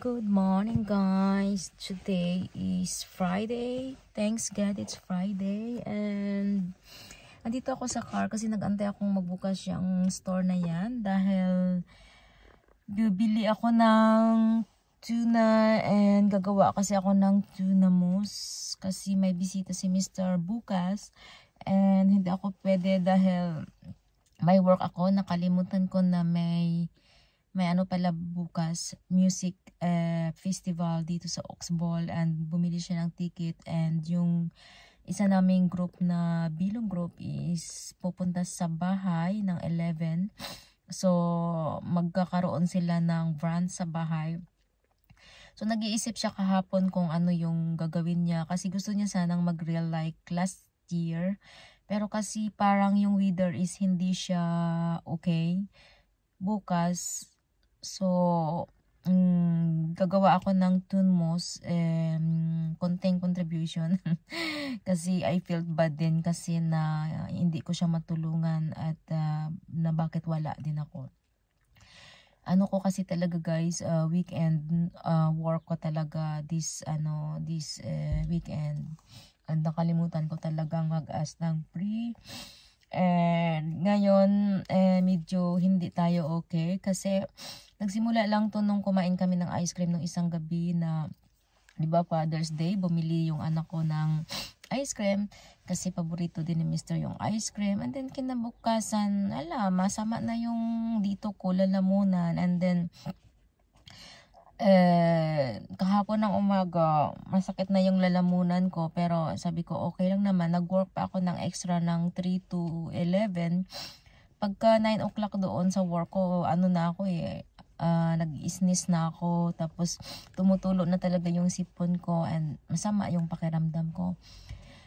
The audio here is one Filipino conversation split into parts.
Good morning guys. Today is Friday. Thanks God it's Friday. And andito ako sa car kasi nag-antay akong magbukas yung store na yan. Dahil bibili ako ng tuna and gagawa kasi ako ng tuna mousse. Kasi may bisita si Mr. bukas. And hindi ako pwede dahil may work ako. Nakalimutan ko na may ano pala bukas, music festival dito sa Oxbow, and bumili siya ng ticket, and yung isa naming group na Bilong Group is pupunta sa bahay ng 11. So magkakaroon sila ng brunch sa bahay. So nag-iisip siya kahapon kung ano yung gagawin niya kasi gusto niya sanang mag-grill like last year. Pero kasi parang yung weather is hindi siya okay bukas. So, gagawa ako ng tuna mousse, konting contribution. Kasi I felt bad din kasi na hindi ko siya matulungan at na bakit wala din ako. Ano ko kasi talaga guys, weekend work ko talaga this weekend. And nakalimutan ko talagang mag-ask ng free. And ngayon, medyo hindi tayo okay kasi nagsimula lang to nung kumain kami ng ice cream nung isang gabi na, di ba, Father's Day, bumili yung anak ko ng ice cream kasi paborito din ni Mr. yung ice cream. And then kinabukasan, masama na yung dito ko, lalamunan. And then kahapon ng umaga, masakit na yung lalamunan ko, pero sabi ko okay lang naman. Nag-work pa ako ng extra ng 3 to 11. Pagka 9 o'clock doon sa work ko, na ako nag-sneeze na ako, tapos tumutulo na talaga yung sipon ko and masama yung pakiramdam ko.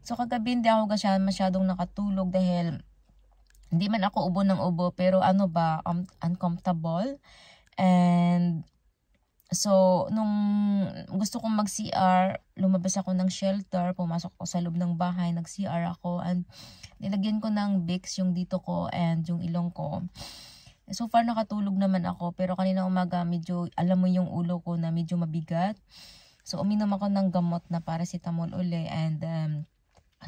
So kagabi hindi ako masyadong nakatulog dahil hindi man ako ubo ng ubo, pero uncomfortable. And so, nung gusto kong mag-CR, lumabas ako ng shelter, pumasok ako sa loob ng bahay, nag-CR ako, and nilagyan ko ng Vicks yung dito ko and yung ilong ko. So far, nakatulog naman ako, pero kanina umaga, medyo, alam mo yung ulo ko na medyo mabigat. So, uminom ako ng gamot na paracetamol uli, and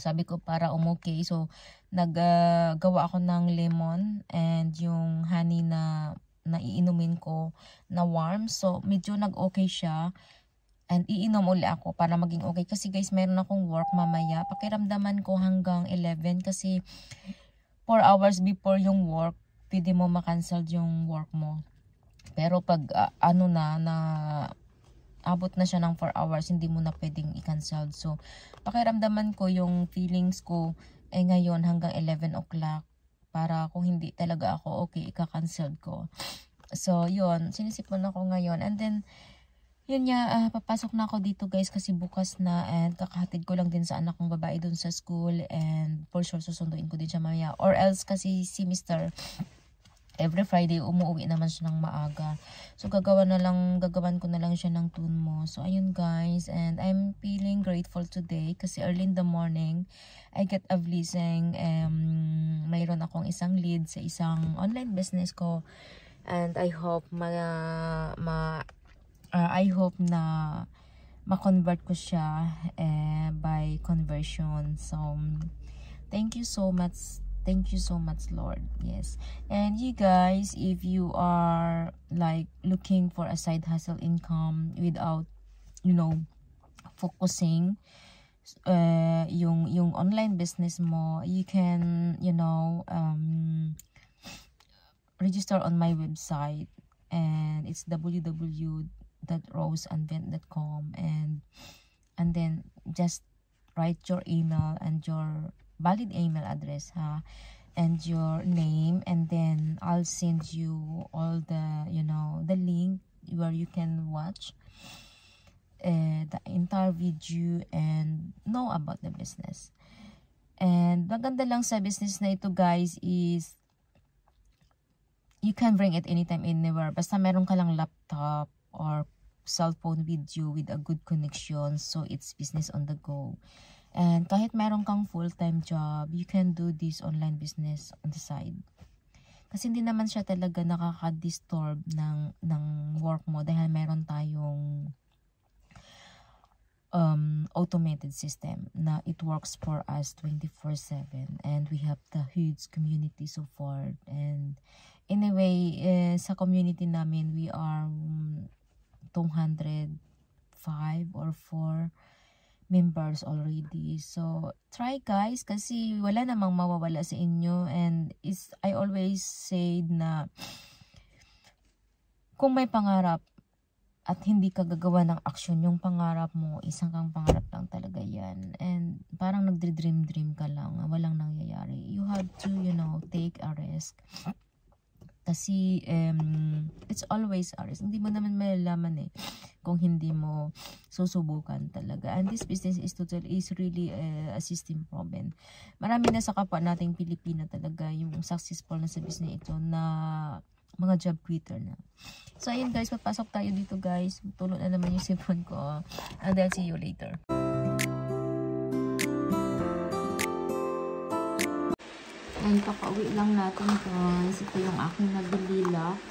sabi ko para umokay. So, naggawa ako ng lemon and yung honey na iinumin ko na warm. So, medyo nag-okay siya. And iinom uli ako para maging okay. Kasi guys, meron akong work mamaya. Pakiramdaman ko hanggang 11 kasi 4 hours before yung work, pwede mo makancel yung work mo. Pero pag abot na siya ng 4 hours, hindi mo na pwedeng i-cancel. So, pakiramdaman ko yung feelings ko ngayon hanggang 11 o'clock. Para kung hindi talaga ako okay, ika-cancel ko. So, yun. Sinisipon ako ngayon. And then, yun nga, papasok na ako dito guys kasi bukas na, and kakahatid ko lang din sa anak kong babae dun sa school, and for sure susunduin ko din siya mamaya. Or else kasi si Mr. every Friday umuwi naman siya ng maaga. So, gagawan ko na lang siya ng tuna mousse. So, ayun guys. And I'm feeling grateful today kasi early in the morning, I get a blessing. Mayroon akong isang lead sa isang online business ko. And I hope na ma-convert ko siya by conversion. So, thank you so much. Thank you so much, Lord. Yes. And you guys, if you are like looking for a side hustle income without, focusing yung online business mo, you can, register on my website, and it's www.roseandvent.com, and then just write your email and your valid email address, and your name, and then I'll send you all the the link where you can watch the entire video and know about the business. And maganda lang sa business na ito guys is you can bring it anytime, anywhere, basta meron ka lang laptop or cellphone video with a good connection. So it's business on the go. And kahit meron kang full-time job, you can do this online business on the side. Kasi hindi naman siya talaga nakaka-disturb ng work mo dahil meron tayong automated system na it works for us 24/7, and we have the huge community so far. And anyway, sa community namin we are 205 or 4 members already. So try guys, kasi wala namang mawawala sa inyo. And I always say na kung may pangarap at hindi ka gagawa ng action, yung pangarap mo, isang kang pangarap lang talaga yan. And parang nagdre-dream ka lang, walang nangyayari. You have to, take a risk. Kasi, it's always a risk. Hindi mo naman malalaman kung hindi mo susubukan talaga. And this business is really a system problem. Marami na sa kapwa nating Pilipina talaga yung successful na sa business ito na mga job quitter na. So, ayun guys, papasok tayo dito guys. Tulog na naman yung sipon ko. And I'll see you later. And kakauwi lang natin guys. Ito yung aking nag-relax.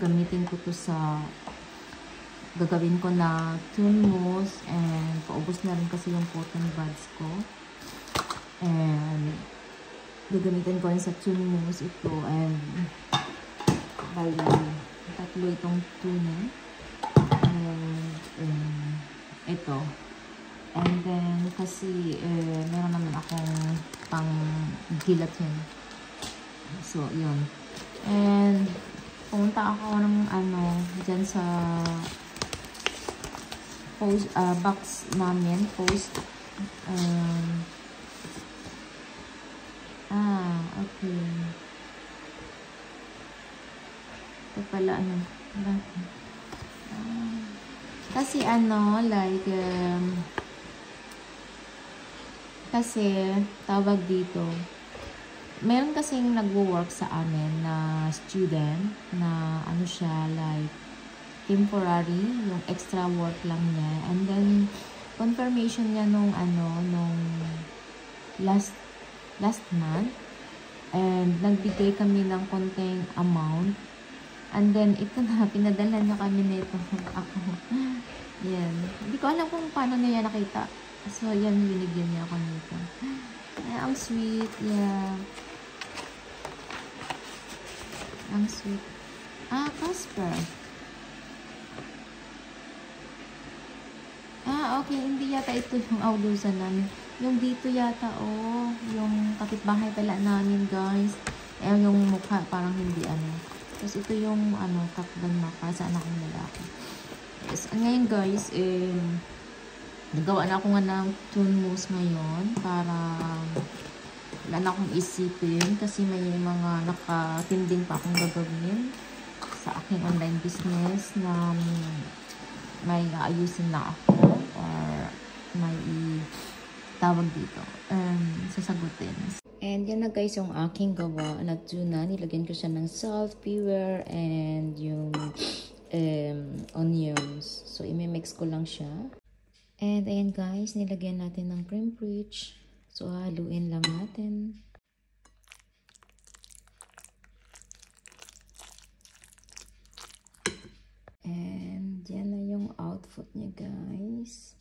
Gamitin ko to sa gagawin ko na tune mousse. And paubos na rin kasi yung cotton buds ko. And gagamitin ko rin sa tune mousse ito. And bali, tatlo itong tuna. And ito. And then, kasi, meron naman akong pang gelatin. So, yun. And, pumunta ako ng, dyan sa post, box namin, post. Okay. Ito pala, kasi like, kasi, tawag dito, meron kasing nagwo-work sa amin na student, na siya, like, temporary, yung extra work lang niya. And then, confirmation niya nung last month. And, nagbigay kami ng konting amount. And then, ito na, pinadala niya kami nito. Ako. Yan. Hindi ko alam kung paano niya nakita. So, yan, binigyan niya ako nito. Ay, ang sweet. Yeah. Ang sweet. Casper. Okay. Hindi yata ito yung aulusan namin. Yung dito yata, yung kapitbahay pala namin, guys. Yung mukha, parang hindi Tapos ito yung takban maka sa anak ng lalaki. Yes. Ngayon guys, nagawa na ako nga ng tune mousse ngayon para wala na akong isipin kasi may mga nakatinding pa akong gagawin sa aking online business na may aayusin na ako or may tawag dito, sasagutin. And yan na guys yung aking gawa na tuna. Nilagyan ko siya ng salt, pepper, and yung onions. So, imimix ko lang siya. And ayan guys, nilagyan natin ng cream rich. So, haluin lang natin. And yan na yung output niya guys.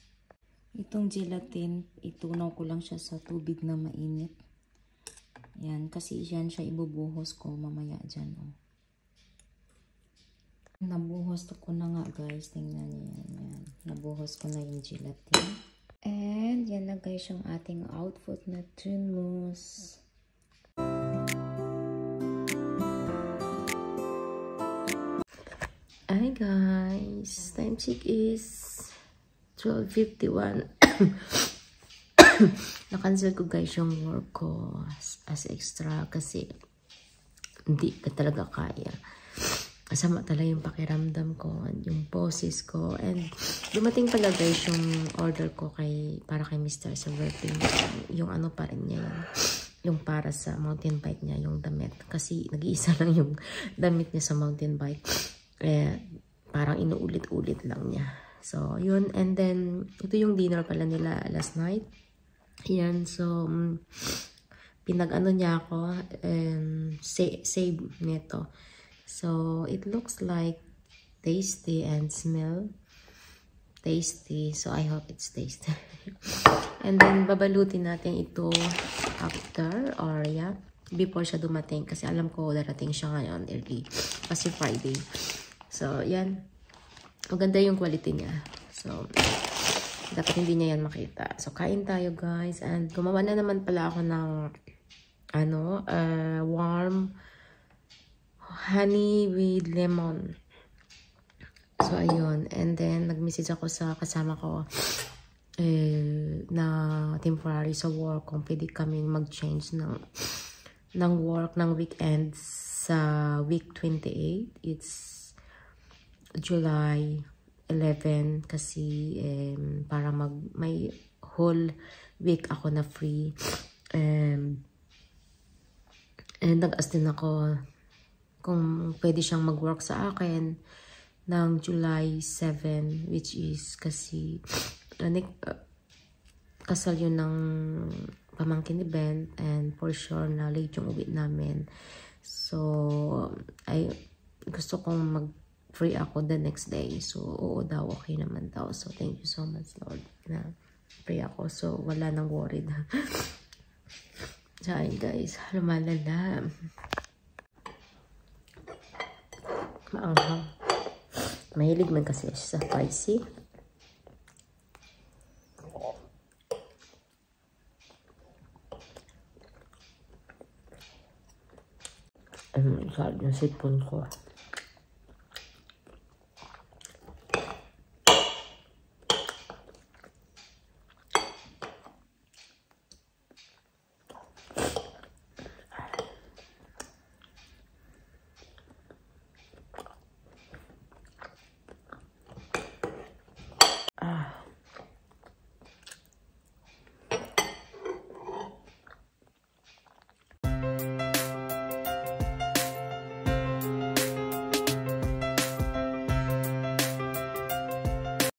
Itong gelatin, itunaw ko lang siya sa tubig na mainit. Yan, kasi yan siya ibubuhos ko mamaya dyan, Nabuhos ko na nga, guys. Tingnan niyo yan. Nabuhos ko na yung gelatin. And, yan na guys yung ating outfit na tune mousse. Hi guys. Time check is 12:51. Na-cancel ko guys yung work ko as extra kasi hindi ka talaga kaya. Kasama talaga yung pakiramdam ko, yung poses ko. And dumating pala guys yung order ko para kay Mr. sa birthday. Yung pa rin niya yun. Yung para sa mountain bike niya, yung damit. Kasi nag-iisa lang yung damit niya sa mountain bike. Parang inuulit-ulit lang niya. So, yun. And then, ito yung dinner pala nila last night. Yan, so, pinag-ano niya ako, save nito. So, it looks like tasty and smell tasty. So, I hope it's tasty. And then, babalutin natin ito after or yeah, before siya dumating. Kasi alam ko darating siya ngayon early. Kasi Friday. So, yan. Maganda yung quality niya. So, dapat hindi niya yan makita. So, kain tayo guys. And gumawa na naman pala ako ng warm honey with lemon. So, ayun. And then, nag-message ako sa kasama ko na temporary sa work kung pwede kaming mag-change ng work ng weekend sa week 28. It's July 11 kasi para may whole week ako na free. And nag-ask din ako kung pwede siyang mag-work sa akin ng July 7, which is kasi kasal yun ng pamangkin ni Ben, and for sure na late yung uwi namin. So, gusto kong mag-free ako the next day. So, oo daw, okay naman daw. So, thank you so much, Lord, na free ako. So, wala nang worried. Sorry guys, lumalala. Maanghang. Mahilig man kasi sa spicy. Sorry, yung sipon ko.